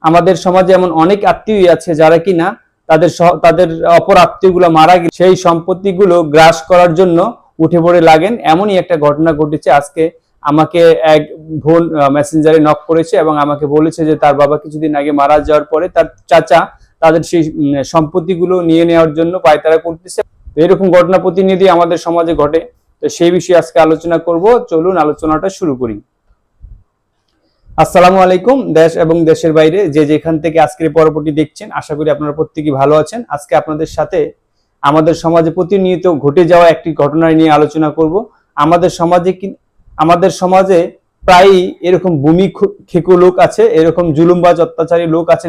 আমাদের সমাজে এমন অনেক আত্মীয় আছে যারা কিনা তাদের অপর আত্মীয়গুলো মারা গেলে সেই সম্পত্তিগুলো গ্রাস করার জন্য উঠে পড়ে লাগেন। এমনই একটা ঘটনা ঘটেছে। আজকে আমাকে এক বোন মেসেঞ্জারে নক করেছে এবং আমাকে বলেছে যে তার বাবা কিছুদিন আগে মারা যাওয়ার পরে তার চাচা তাদের সেই সম্পত্তিগুলো নিয়ে নেওয়ার জন্য পায়তারা করতেছে। এরকম ঘটনা প্রতিনিধি আমাদের সমাজে ঘটে। তো সেই বিষয়ে আজকে আলোচনা করব। চলুন আলোচনাটা শুরু করি। আসসালামু আলাইকুম। দেশ এবং দেশের বাইরে যে যেখান থেকে আজকের পর্বটি দেখছেন, আশা করি আপনারা প্রত্যেকেই ভালো আছেন। আজকে আপনাদের সাথে আমাদের সমাজে প্রতিনিয়ত ঘটে যাওয়া একটি ঘটনা নিয়ে আলোচনা করব। আমাদের সমাজে প্রায়ই এরকম ভূমি খেকো লোক আছে, এরকম জুলুমবাজ অত্যাচারী লোক আছে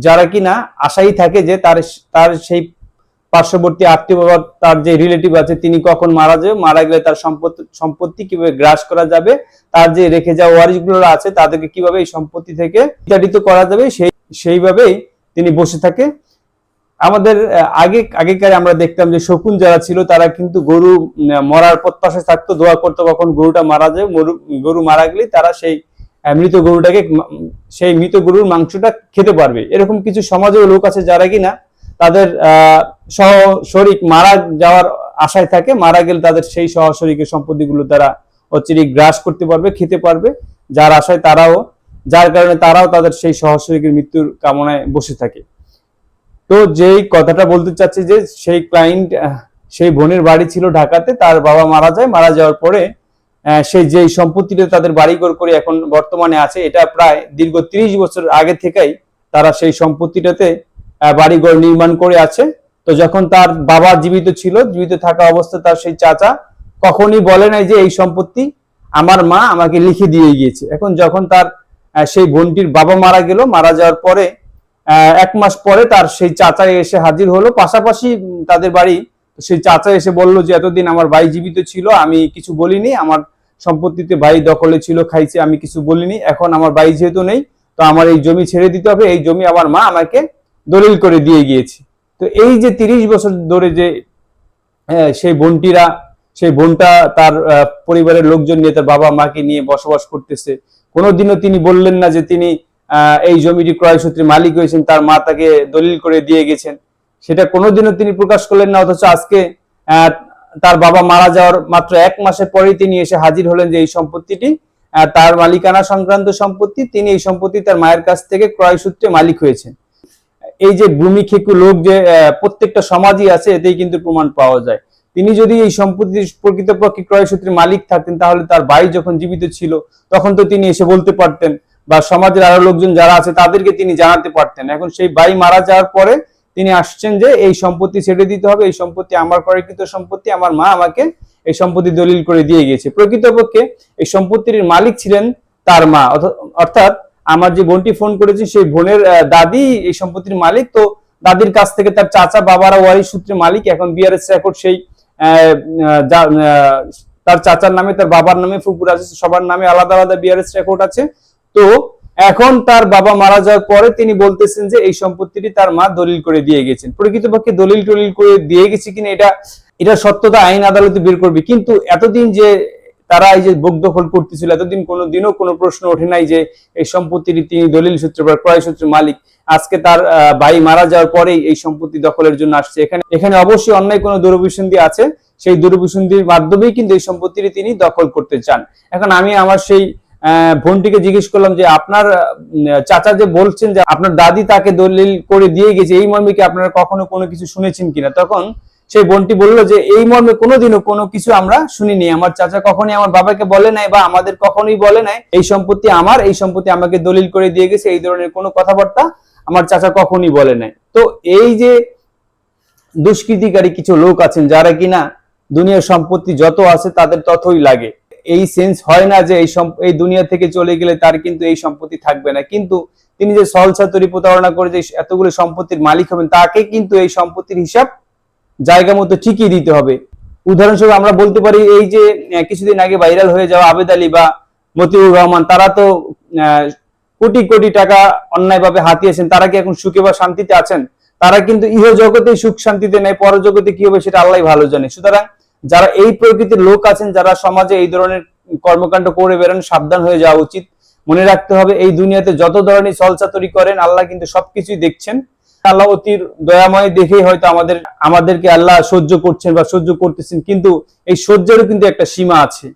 যারা কিনা আশাই থাকে যে তার সেই পার্শ্ববর্তী আত্মীয় বা তার যে রিলেটিভ আছে তিনি কখন মারা গেলে তার সম্পত্তি কিভাবে গ্রাস করা যাবে, তার যে রেখে যাওয়া ওয়ারিশগুলো আছে তাদেরকে কিভাবে এই সম্পত্তি থেকে বিতাড়িত করা যাবে সেইভাবেই তিনি বসে থাকে। আমাদের আগেকার আমরা দেখতাম যে শকুন যারা ছিল তারা কিন্তু গরু মরার প্রত্যাশায় থাকতো, দোয়া করতো কখন গরুটা মারা যায়। গরু মারা গেলে তারা সেই মৃত গরুর মাংসটা খেতে পারবে। এরকম কিছু সমাজেও লোক আছে যারা কিনা তাদের শরিক মারা যাওয়ার আশায় থাকে, মারা গেলে তাদের সেই শরিকের সম্পত্তিগুলো তারা অচিরেই গ্রাস করতে পারবে, খেতে পারবে, যার আশায় যার কারণে তারাও তাদের সেই শরিকের মৃত্যুর কামনায় বসে থাকে। তো যেই কথাটা বলতে চাচ্ছি যে সেই ক্লায়েন্ট, সেই বোনের বাড়ি ছিল ঢাকাতে, তার বাবা মারা যায়। মারা যাওয়ার পরে সেই যে সম্পত্তিটা তাদের বাড়িঘর করে এখন বর্তমানে আছে, এটা প্রায় দীর্ঘ 30 বছর আগে থেকেই তারা সেই সম্পত্তিটাতে বাড়িঘর নির্মাণ করে আছে। তো যখন তার বাবা জীবিত থাকা অবস্থায় তার সেই চাচা কখনই বলে নাই যে এই সম্পত্তি আমার মা আমাকে লিখে দিয়ে গিয়েছে। এখন যখন তার সেই বোনটির বাবা মারা গেল, মারা যাওয়ার পরে 1 মাস পরে তার সেই চাচা এসে হাজির হলো পাশাপাশি তাদের বাড়ি। সেই চাচা এসে বললো যে এতদিন আমার ভাই জীবিত ছিল, আমি কিছু বলিনি, আমার সম্পত্তিতে ভাই দখলে ছিল, খাইছে, আমি কিছু বলিনি। এখন আমার ভাই যেহেতু নেই, তো আমার এই জমি ছেড়ে দিতে হবে, এই জমি আমার মা আমাকে দলিল করে দিয়ে গিয়েছে। তো এই যে 30 বছর ধরে যে সেই বোনটা তার পরিবারের লোকজন নিয়ে, তার বাবা মাকে নিয়ে বসবাস করতেছে। কোনোদিনও তিনি বললেন না যে তিনি এই জমিটি ক্রয় সূত্রে মালিক হয়েছেন, তার মা তাকে দলিল করে দিয়ে গেছেন, সেটা কোনোদিনও তিনি প্রকাশ করলেন না। অথচ আজকে তার বাবা মারা যাওয়ার মাত্র 1 মাসের পরেই তিনি এসে হাজির হলেন যে এই সম্পত্তিটি তার মালিকানা সংক্রান্ত সম্পত্তি, তিনি এই সম্পত্তি তার মায়ের কাছ থেকে ক্রয় সূত্রে মালিক হয়েছেন। এই যে ভূমি খেকো লোক যে প্রত্যেকটা সমাজই আছে, এতেই কিন্তু প্রমাণ পাওয়া যায়। তিনি যদি এই সম্পত্তির প্রকৃতপক্ষে ক্রয় সূত্রে মালিক থাকতেন, তাহলে তার ভাই যখন জীবিত ছিল তখন তো তিনি এসে বলতে পারতেন, বা সমাজের আরো লোকজন যারা আছে তাদেরকে তিনি জানাতে পারতেন। এখন সেই ভাই মারা যাওয়ার পরে তিনি আসছেন যে এই সম্পত্তি ছেড়ে দিতে হবে, এই সম্পত্তি আমার ক্রয়কৃত সম্পত্তি, আমার মা আমাকে এই সম্পত্তি দলিল করে দিয়ে গেছে। প্রকৃতপক্ষে এই সম্পত্তির মালিক ছিলেন তার মা, অর্থাৎ আমার যে বোনটি ফোন করেছে সেই বোনের দাদি এই সম্পত্তির মালিক। তো দাদির কাছ থেকে তার চাচা বাবারা ওয়ারিশ সূত্রে মালিক। এখন বিআরএস রেকর্ড সেই তার চাচার নামে, তার বাবার নামে, ফুপুর আছে, সবার নামে আলাদা আলাদা বিআরএস রেকর্ড আছে। তো এখন তার বাবা মারা যাওয়ার পরে তিনি বলতেছেন যে এই সম্পত্তিটি তার মা দলিল করে দিয়ে গেছেন। প্রকৃতপক্ষে দলিল করে দিয়ে গেছে কিনা এটা সত্যতা আইন আদালতে বের করবে। কিন্তু এতদিন যে তারা এই যে ভোগ দখল করতেছিল, এতদিন কোনোদিনও কোনো প্রশ্ন ওঠে নাই যে এই সম্পত্তিটি তিনি দলিল সূত্রে বা ক্রয় সূত্রে মালিক। আজকে তার ভাই মারা যাওয়ার পরেই এই সম্পত্তি দখলের জন্য আসছে। এখানে অবশ্যই অন্যায় কোনো দুরভিসন্ধি আছে, সেই দুরভিসন্ধির মাধ্যমেই কিন্তু এই সম্পত্তিটি তিনি দখল করতে চান। এখন আমি আমার সেই বোনটিকে জিজ্ঞেস করলাম যে আপনার চাচা যে বলছেন যে আপনার দাদি তাকে দলিল করে দিয়ে গেছে, এই মর্মে কি আপনারা কখনো কোনো কিছু শুনেছেন কিনা? তখন সেই বোনটি বললো যে এই মর্মে কোনোদিনও কোনো কিছু আমরা শুনিনি, আমার চাচা কখনই আমার বাবাকে বলে নাই বা আমাদের কখনোই বলে নাই এই সম্পত্তি আমার, এই সম্পত্তি আমাকে দলিল করে দিয়ে গেছে, এই ধরনের কোনো কথাবার্তা আমার চাচা কখনই বলে নাই। তো এই যে দুষ্কৃতিকারী কিছু লোক আছেন যারা কিনা দুনিয়ার সম্পত্তি যত আছে তাদের ততই লাগে, এই সেন্স হয় না যে এই দুনিয়া থেকে চলে গেলে তার কিন্তু এই সম্পত্তি থাকবে না। কিন্তু তিনি যে ছলছাতুরি প্রতারণা করে যে এতগুলো সম্পত্তির মালিক হবেন, তাকে কিন্তু এই সম্পত্তির হিসাব জায়গা মতো ঠিকই দিতে হবে। উদাহরণস্বরূপ আমরা বলতে পারি, এই যে কিছুদিন আগে ভাইরাল হয়ে যাওয়া আবেদ আলী বা মতিউর রহমান, তারা তো কোটি কোটি টাকা অন্যায়ভাবে হাতিয়েছেন। তারা কি এখন সুখে বা শান্তিতে আছেন? তারা কিন্তু ইহ জগতে সুখ শান্তিতে নেই, পরজগতে কি হবে সেটা আল্লাহ ভালো জানে। সুতরাং যারা এই প্রকৃতির লোক আছেন, যারা সমাজে এই ধরনের কর্মকাণ্ড করে বেড়ান, সাবধান হয়ে যাওয়া উচিত। মনে রাখতে হবে এই দুনিয়াতে যত ধরনের ছলচাতুরি করেন আল্লাহ কিন্তু সবকিছুই দেখছেন। আল্লাহ অতির দয়াময় দেখেই হয়তো আমাদেরকে আল্লাহ সহ্য করছেন বা সহ্য করতেছেন, কিন্তু এই সহ্যেরও কিন্তু একটা সীমা আছে।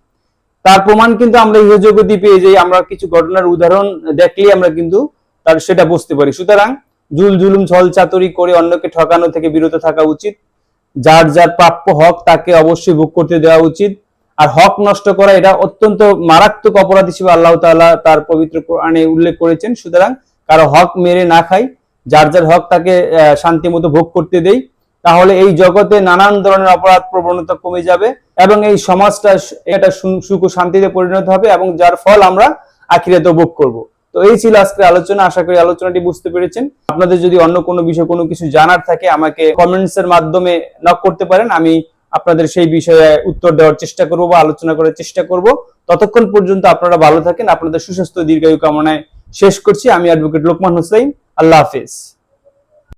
তার প্রমাণ কিন্তু আমরা ইহজগতে পেয়ে যাই, আমরা কিছু ঘটনার উদাহরণ দেখলেই আমরা কিন্তু তার সেটা বুঝতে পারি। সুতরাং জুলুম ছল চাতুরি করে অন্যকে ঠকানো থেকে বিরত থাকা উচিত। যার যার প্রাপ্য হক তাকে অবশ্যই ভোগ করতে দেওয়া উচিত। আর হক নষ্ট করা এটা অত্যন্ত মারাত্মক অপরাধ হিসেবে আল্লাহ তাআলা তার পবিত্র কোরআনে উল্লেখ করেছেন। সুতরাং কারো হক মেরে না খাই, যার যার হক তাকে শান্তি মতো ভোগ করতে দেই, তাহলে এই জগতে নানান ধরনের অপরাধ প্রবণতা কমে যাবে এবং এই সমাজটা এটা সুখ ও শান্তিতে পরিণত হবে এবং যার ফল আমরা আখিরাতে ভোগ করব। তো এই ছিল আজকের আলোচনা, আশা করি আলোচনাটি বুঝতে পেরেছেন। আপনাদের যদি অন্য কোনো বিষয় কোনো কিছু জানার থাকে আমাকে কমেন্টস এর মাধ্যমে নক করতে পারেন, আমি আপনাদের সেই বিষয়ে উত্তর দেওয়ার চেষ্টা করব বা আলোচনা করার চেষ্টা করব। ততক্ষণ পর্যন্ত আপনারা ভালো থাকেন, আপনাদের সুস্বাস্থ্য দীর্ঘায়ু কামনায় শেষ করছি। আমি অ্যাডভোকেট লোকমান হোসেন। আল্লাহ হাফেজ।